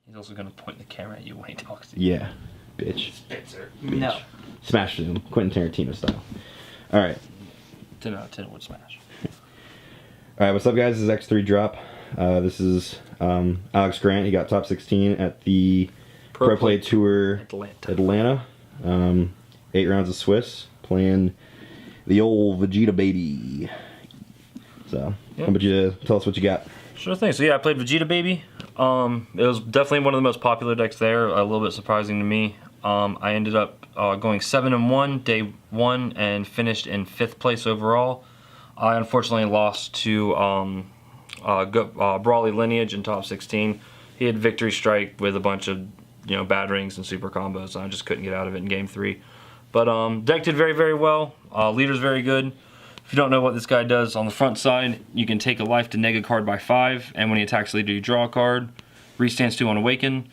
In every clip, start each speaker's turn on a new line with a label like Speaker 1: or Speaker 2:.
Speaker 1: He's also going to point the camera at you when he talks to you.
Speaker 2: Yeah. Bitch.
Speaker 1: Spitzer.
Speaker 2: Bitch.
Speaker 1: No.
Speaker 2: Smash Zoom. Quentin Tarantino style. Alright.
Speaker 1: 10 out of 10 would smash.
Speaker 2: Alright, what's up guys? This is X3 Drop. This is Alex Grant. He got top 16 at the Pro Play Tour Atlanta. 8 rounds of Swiss. Playing the old Vegeta Baby. So, how about you tell us what you got?
Speaker 1: Sure thing. So yeah, I played Vegeta Baby. It was definitely one of the most popular decks there. A little bit surprising to me. I ended up going 7-1 day 1 and finished in 5th place overall. I unfortunately lost to Brawly Lineage in top 16. He had Victory Strike with a bunch of bad rings and super combos, and I just couldn't get out of it in game 3. But deck did very, very well. Leader's very good. If you don't know what this guy does, on the front side, you can take a life to neg a card by 5, and when he attacks leader, you draw a card. Restands 2 on Awaken.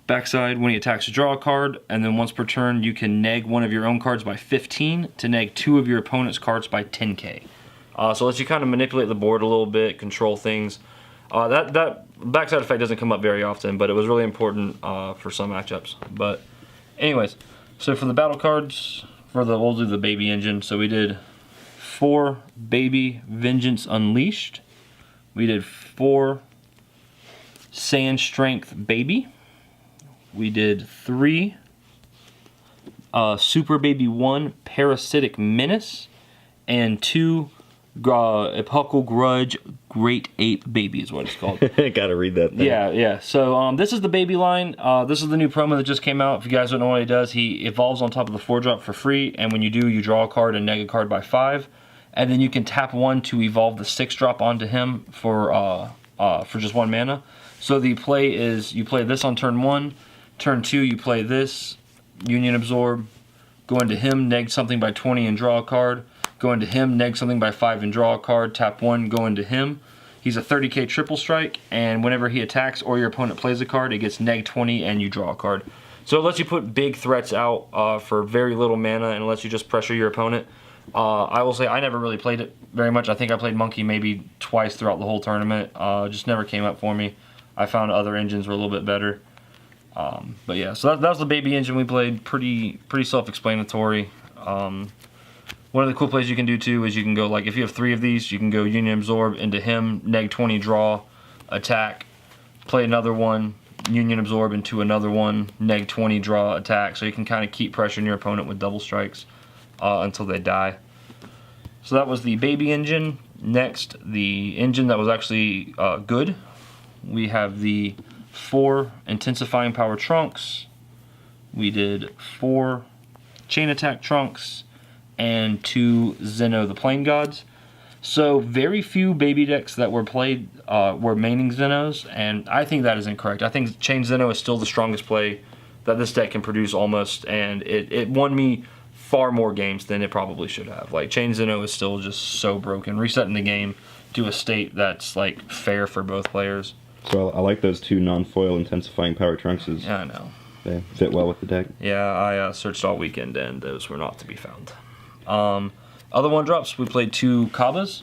Speaker 1: Backside, when he attacks, you draw a card, and then once per turn, you can neg one of your own cards by 15 to neg 2 of your opponent's cards by 10k. So it lets you kind of manipulate the board a little bit, control things. That backside effect doesn't come up very often, but it was really important for some matchups. But anyways, so for the battle cards, we'll do the Baby engine. So we did 4 Baby Vengeance Unleashed. We did 4 Sand Strength Baby. We did 3 Super Baby 1 Parasitic Menace. And 2 Epochal Grudge Great Ape Baby is what it's called.
Speaker 2: Gotta read that thing.
Speaker 1: Yeah. So this is the Baby line. This is the new promo that just came out. If you guys don't know what he does, he evolves on top of the 4-drop for free. And when you do, you draw a card and neg a card by 5. And then you can tap 1 to evolve the 6-drop onto him for just 1 mana. So the play is you play this on turn 1. Turn 2, you play this, Union Absorb, go into him, neg something by 20 and draw a card. Go into him, neg something by 5 and draw a card. Tap 1, go into him. He's a 30k triple strike, and whenever he attacks or your opponent plays a card, it gets neg 20 and you draw a card. So it lets you put big threats out for very little mana and it lets you just pressure your opponent. I will say I never really played it very much. I think I played Monkey maybe twice throughout the whole tournament. Just never came up for me. I found other engines were a little bit better. But yeah, so that was the Baby engine we played. Pretty self-explanatory. One of the cool plays you can do too is you can go, like, if you have 3 of these, you can go Union Absorb into him, neg 20, draw, attack, play another one, Union Absorb into another one, neg 20, draw, attack. So you can kind of keep pressuring your opponent with double strikes until they die. So that was the Baby engine. Next, the engine that was actually good. We have the 4 Intensifying Power Trunks. We did 4 Chain Attack Trunks and 2 Zeno the Plain Gods. So very few Baby decks that were played were maining Zenos, and I think that is incorrect. I think Chain Zeno is still the strongest play that this deck can produce almost, and it won me far more games than it probably should have. Like, Chain Zeno is still just so broken. Resetting the game to a state that's like fair for both players.
Speaker 2: So I like those 2 non-foil Intensifying Power Trunkses.
Speaker 1: Yeah, I know.
Speaker 2: They fit well with the deck.
Speaker 1: Yeah, I searched all weekend and those were not to be found. Other 1-drops, we played 2 Kabbas.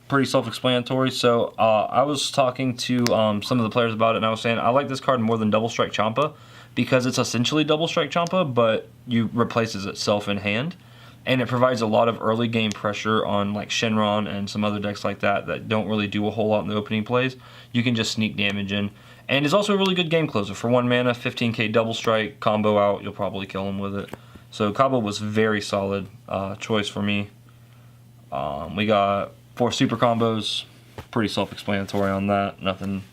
Speaker 1: Pretty self-explanatory. So I was talking to some of the players about it, and I was saying I like this card more than Double Strike Champa because it's essentially Double Strike Champa, but you replaces itself in hand. And it provides a lot of early game pressure on like Shenron and some other decks like that don't really do a whole lot in the opening plays. You can just sneak damage in. And it's also a really good game closer. For 1 mana, 15k double strike, combo out, you'll probably kill him with it. So Kaba was very solid choice for me. We got 4 super combos. Pretty self-explanatory on that. Nothing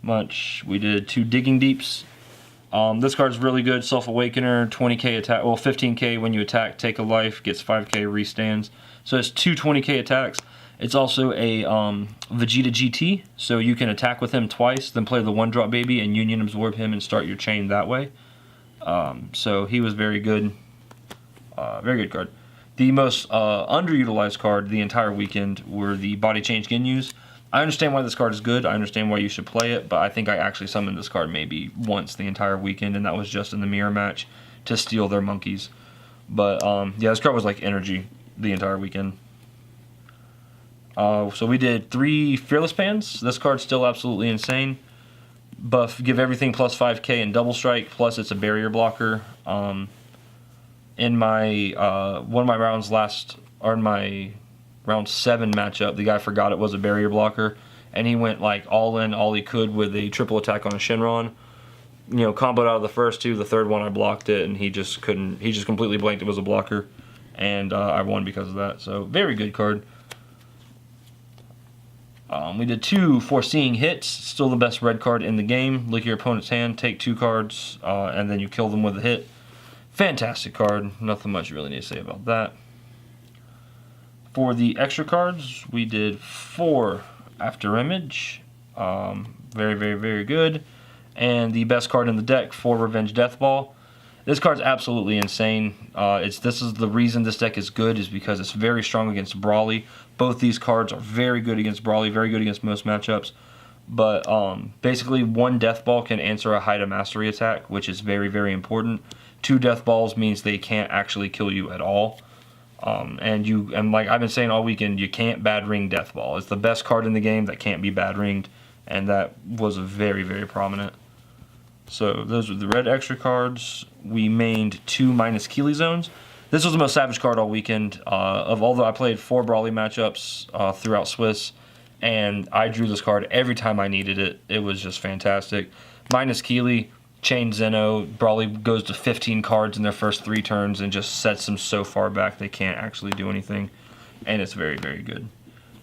Speaker 1: much. We did 2 Digging Deeps. This card's really good. Self-Awakener, 20k attack, well 15k when you attack, take a life, gets 5k restands. So it's 2 20k attacks. It's also a Vegeta GT, so you can attack with him twice, then play the 1-drop Baby and Union Absorb him and start your chain that way. So he was very good. Very good card. The most underutilized card the entire weekend were the Body Change Ginyus. I understand why this card is good. I understand why you should play it, but I think I actually summoned this card maybe once the entire weekend, and that was just in the mirror match to steal their monkeys. But yeah, this card was like energy the entire weekend. So we did 3 Fearless Pans. This card's still absolutely insane. buff, give everything plus 5k and double strike, plus it's a barrier blocker. In my one of my rounds in my round 7 matchup, the guy forgot it was a barrier blocker, and he went like all in, all he could with a triple attack on a Shenron. You know, comboed out of the first 2, the third one I blocked it, and he just completely blanked it was a blocker, and I won because of that. So very good card. We did 2 foreseeing hits, still the best red card in the game. Look at your opponent's hand, take 2 cards, and then you kill them with a hit. Fantastic card, nothing much you really need to say about that. For the extra cards, we did 4 After Image, very, very, very good. And the best card in the deck, 4 Revenge Death Ball. This card's absolutely insane. This is the reason this deck is good, is because it's very strong against Brawly. Both these cards are very good against Brawly, very good against most matchups. But basically, 1 Death Ball can answer a Height of Mastery attack, which is very, very important. 2 Death Balls means they can't actually kill you at all. And like I've been saying all weekend, you can't bad ring Death Ball. It's the best card in the game that can't be bad ringed, and that was very, very prominent. So those are the red extra cards. We mained 2 minus Keely zones. This was the most savage card all weekend. I played 4 Brawly matchups throughout Swiss, and I drew this card every time I needed it. It was just fantastic. Minus Keely, chain Zeno, Brawly goes to 15 cards in their first 3 turns and just sets them so far back they can't actually do anything. And it's very, very good.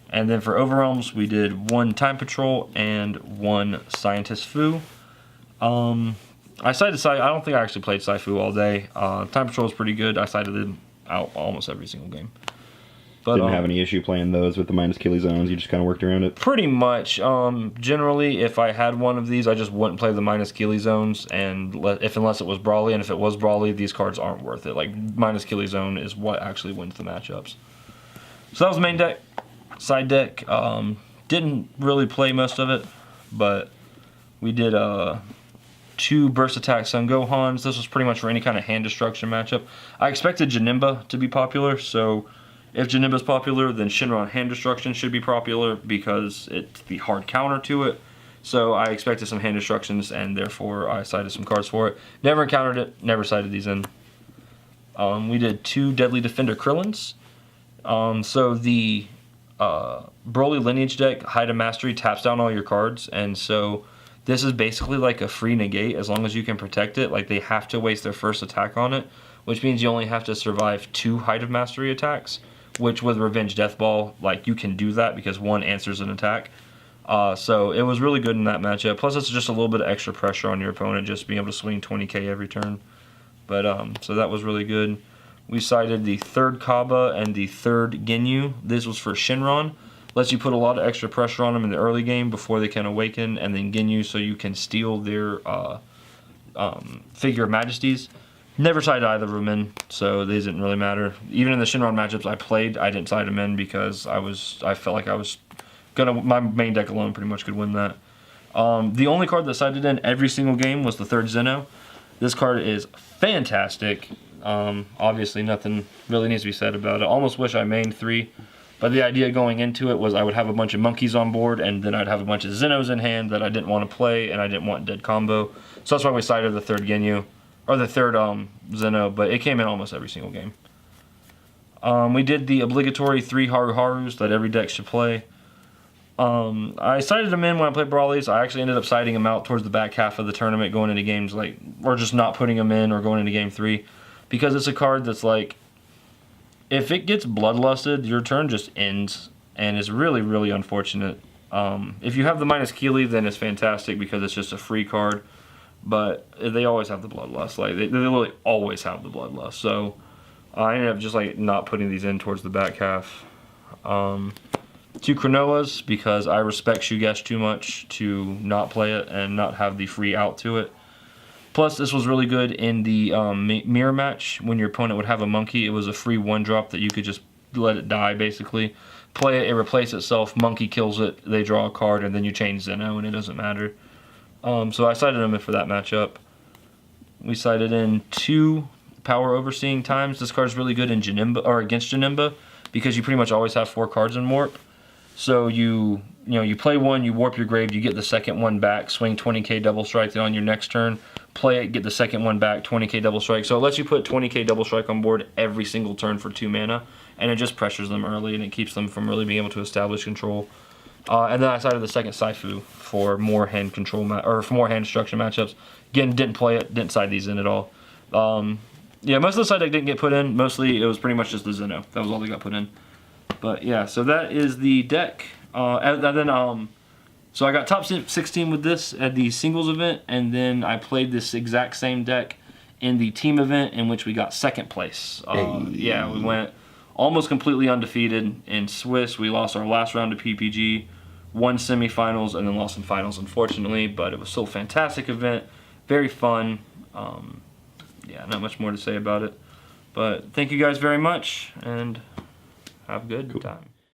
Speaker 1: And then for Overwhelms, we did 1 Time Patrol and 1 Scientist Fu. I don't think I actually played Sci-Fu all day. Time Patrol is pretty good. I sided him out almost every single game. But,
Speaker 2: didn't have any issue playing those with the minus Keely zones. You just kind of worked around it.
Speaker 1: Pretty much. Generally, if I had one of these, I just wouldn't play the minus Keely zones, and unless it was Brawly. And if it was Brawly, these cards aren't worth it. Like minus Keely zone is what actually wins the matchups. So that was the main deck. Side deck, didn't really play most of it, but we did 2 Burst Attack Son Gohans. This was pretty much for any kind of hand destruction matchup. I expected Janemba to be popular, so if Janemba's popular, then Shinron Hand Destruction should be popular because it's the hard counter to it. So I expected some hand destructions, and therefore I sided some cards for it. Never encountered it, never sided these in. We did 2 Deadly Defender Krillins. So the Broly Lineage deck, Height of Mastery, taps down all your cards, and so this is basically like a free negate as long as you can protect it. Like, they have to waste their first attack on it, which means you only have to survive 2 Height of Mastery attacks, which with Revenge Death Ball, like, you can do that because 1 answers an attack. So it was really good in that matchup. Plus, it's just a little bit of extra pressure on your opponent, just being able to swing 20k every turn. But so that was really good. We sided the 3rd Kaba and the 3rd Ginyu. This was for Shinron. Lets you put a lot of extra pressure on them in the early game before they can awaken, and then Ginyu so you can steal their Figure of Majesties. Never sided either of them in, so these didn't really matter. Even in the Shinron matchups I played, I didn't side them in because I felt like I was my main deck alone pretty much could win that. The only card that sided in every single game was the 3rd Zeno. This card is fantastic. Obviously nothing really needs to be said about it. Almost wish I mained 3. But the idea going into it was I would have a bunch of monkeys on board, and then I'd have a bunch of Zenos in hand that I didn't want to play, and I didn't want dead combo. So that's why we sided the 3rd Ginyu, or the 3rd Zeno, but it came in almost every single game. We did the obligatory 3 Haru Harus that every deck should play. I sided them in when I played Brawlies. I actually ended up siding them out towards the back half of the tournament, going into games or just not putting them in or going into game 3, because it's a card that's like, if it gets bloodlusted, your turn just ends, and it's really, really unfortunate. If you have the minus Keely, then it's fantastic because it's just a free card, but they always have the bloodlust. Like, they literally always have the bloodlust. So I ended up just like not putting these in towards the back half. 2 Cronoas because I respect Shugesh too much to not play it and not have the free out to it. Plus, this was really good in the mirror match. When your opponent would have a monkey, it was a free 1-drop that you could just let it die, basically. Play it, it replaces itself, monkey kills it, they draw a card, and then you change Zeno, and it doesn't matter. So I sided him in for that matchup. We sided in 2 Power Overseeing Times. This card's really good in Janemba, or against Janemba, because you pretty much always have 4 cards in Warp. So you play one, you warp your grave, you get the second one back, swing 20k double strike, then on your next turn, play it, get the second one back, 20k double strike. So it lets you put 20k double strike on board every single turn for 2 mana, and it just pressures them early, and it keeps them from really being able to establish control. And then I sided the second Saifu for more hand control or for more hand destruction matchups. Again, didn't play it, didn't side these in at all. Yeah, most of the side deck didn't get put in. Mostly it was pretty much just the Zeno. That was all they got put in. But yeah, so that is the deck. And then so I got top 16 with this at the singles event, and then I played this exact same deck in the team event, in which we got second place. Yeah, we went almost completely undefeated in Swiss. We lost our last round to PPG, won semifinals, and then lost in finals, unfortunately. But it was still a fantastic event, very fun. Yeah, not much more to say about it. But thank you guys very much, and have a good time.